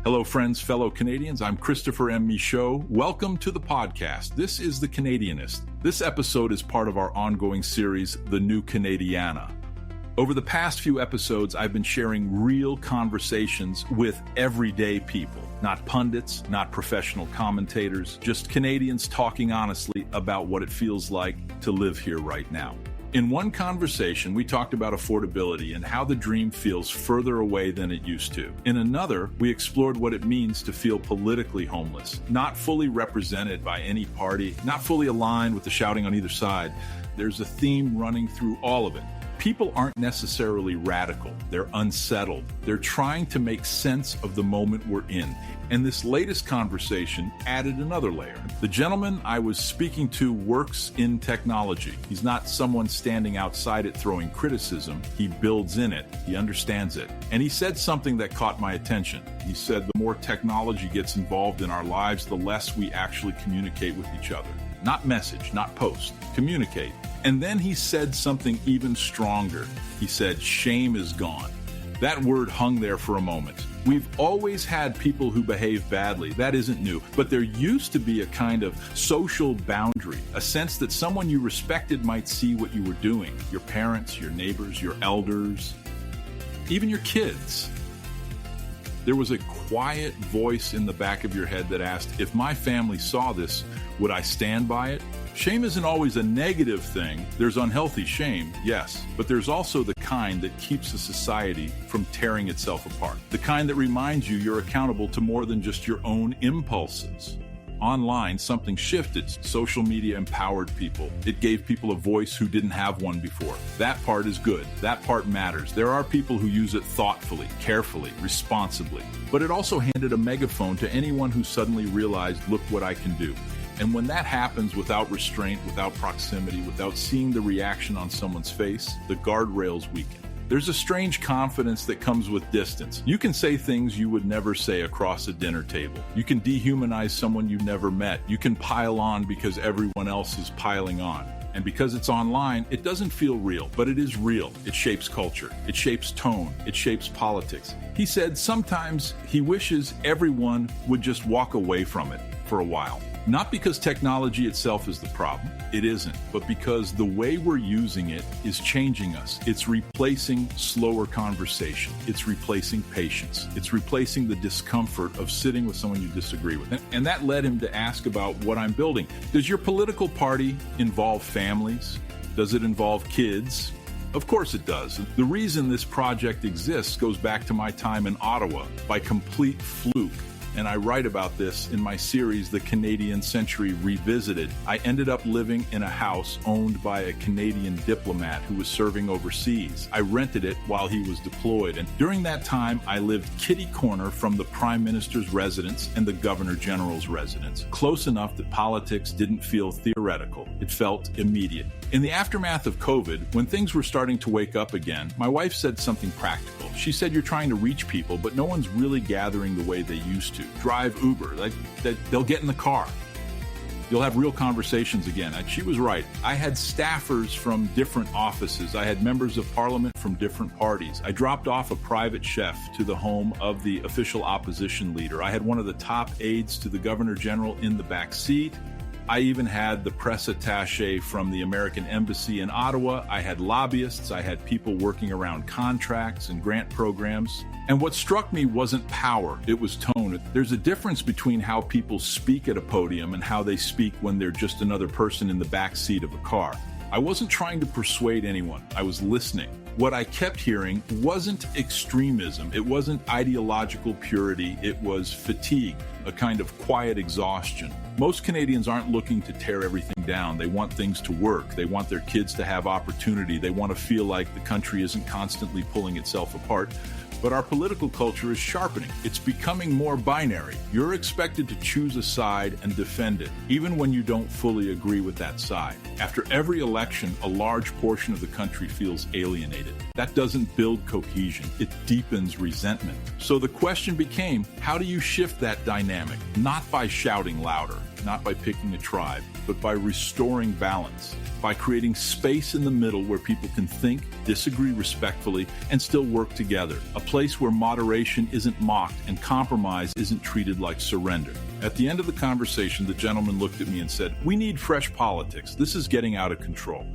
Hello, friends, fellow Canadians. I'm Christopher M. Michaud. Welcome to the podcast. This is The Canadianist. This episode is part of our ongoing series, The New Canadiana. Over the past few episodes, I've been sharing real conversations with everyday people, not pundits, not professional commentators, just Canadians talking honestly about what it feels like to live here right now. In one conversation, we talked about affordability and how the dream feels further away than it used to. In another, we explored what it means to feel politically homeless, not fully represented by any party, not fully aligned with the shouting on either side. There's a theme running through all of it. People aren't necessarily radical. They're unsettled. They're trying to make sense of the moment we're in. And this latest conversation added another layer. The gentleman I was speaking to works in technology. He's not someone standing outside it throwing criticism. He builds in it. He understands it. And he said something that caught my attention. He said the more technology gets involved in our lives, the less we actually communicate with each other. Not message, not post. Communicate. And then he said something even stronger. He said, shame is gone. That word hung there for a moment. We've always had people who behave badly. That isn't new. But there used to be a kind of social boundary, a sense that someone you respected might see what you were doing. Your parents, your neighbors, your elders, even your kids. There was a quiet voice in the back of your head that asked, if my family saw this, would I stand by it? Shame isn't always a negative thing. There's unhealthy shame, yes, but there's also the kind that keeps a society from tearing itself apart. The kind that reminds you you're accountable to more than just your own impulses. Online, something shifted. Social media empowered people. It gave people a voice who didn't have one before. That part is good. That part matters. There are people who use it thoughtfully, carefully, responsibly. But it also handed a megaphone to anyone who suddenly realized, look what I can do. And when that happens without restraint, without proximity, without seeing the reaction on someone's face, the guardrails weaken. There's a strange confidence that comes with distance. You can say things you would never say across a dinner table. You can dehumanize someone you've never met. You can pile on because everyone else is piling on. And because it's online, it doesn't feel real, but it is real. It shapes culture. It shapes tone. It shapes politics. He said sometimes he wishes everyone would just walk away from it for a while. Not because technology itself is the problem, it isn't, but because the way we're using it is changing us. It's replacing slower conversation. It's replacing patience. It's replacing the discomfort of sitting with someone you disagree with. And that led him to ask about what I'm building. Does your political party involve families? Does it involve kids? Of course it does. The reason this project exists goes back to my time in Ottawa by complete fluke. And I write about this in my series, The Canadian Century Revisited. I ended up living in a house owned by a Canadian diplomat who was serving overseas. I rented it while he was deployed. And during that time, I lived kitty corner from the Prime Minister's residence and the Governor General's residence, close enough that politics didn't feel theoretical. It felt immediate. In the aftermath of COVID, when things were starting to wake up again, my wife said something practical. She said, you're trying to reach people, but no one's really gathering the way they used to. Drive Uber, they'll get in the car. You'll have real conversations again. And she was right. I had staffers from different offices. I had members of parliament from different parties. I dropped off a private chef to the home of the official opposition leader. I had one of the top aides to the Governor General in the back seat. I even had the press attaché from the American Embassy in Ottawa. I had lobbyists. I had people working around contracts and grant programs. And what struck me wasn't power, it was tone. There's a difference between how people speak at a podium and how they speak when they're just another person in the back seat of a car. I wasn't trying to persuade anyone. I was listening. What I kept hearing wasn't extremism. It wasn't ideological purity. It was fatigue, a kind of quiet exhaustion. Most Canadians aren't looking to tear everything down. They want things to work. They want their kids to have opportunity. They want to feel like the country isn't constantly pulling itself apart. But our political culture is sharpening. It's becoming more binary. You're expected to choose a side and defend it, even when you don't fully agree with that side. After every election, a large portion of the country feels alienated. That doesn't build cohesion. It deepens resentment. So the question became, how do you shift that dynamic? Not by shouting louder, not by picking a tribe, but by restoring balance, by creating space in the middle where people can think, disagree respectfully, and still work together. A place where moderation isn't mocked and compromise isn't treated like surrender. At the end of the conversation, the gentleman looked at me and said, "We need fresh politics. This is getting out of control."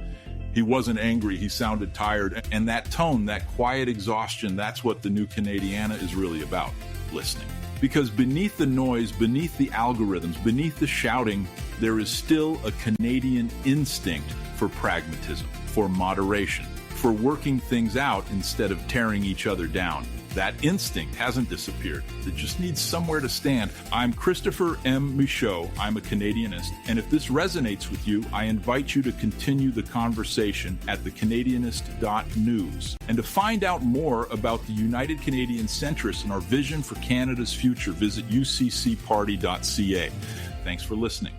He wasn't angry, he sounded tired, and that tone, that quiet exhaustion, that's what the new Canadiana is really about, listening. Because beneath the noise, beneath the algorithms, beneath the shouting, there is still a Canadian instinct for pragmatism, for moderation, for working things out instead of tearing each other down. That instinct hasn't disappeared. It just needs somewhere to stand. I'm Christopher M. Michaud. I'm a Canadianist. And if this resonates with you, I invite you to continue the conversation at thecanadianist.news. And to find out more about the United Canadian Centrists and our vision for Canada's future, visit uccparty.ca. Thanks for listening.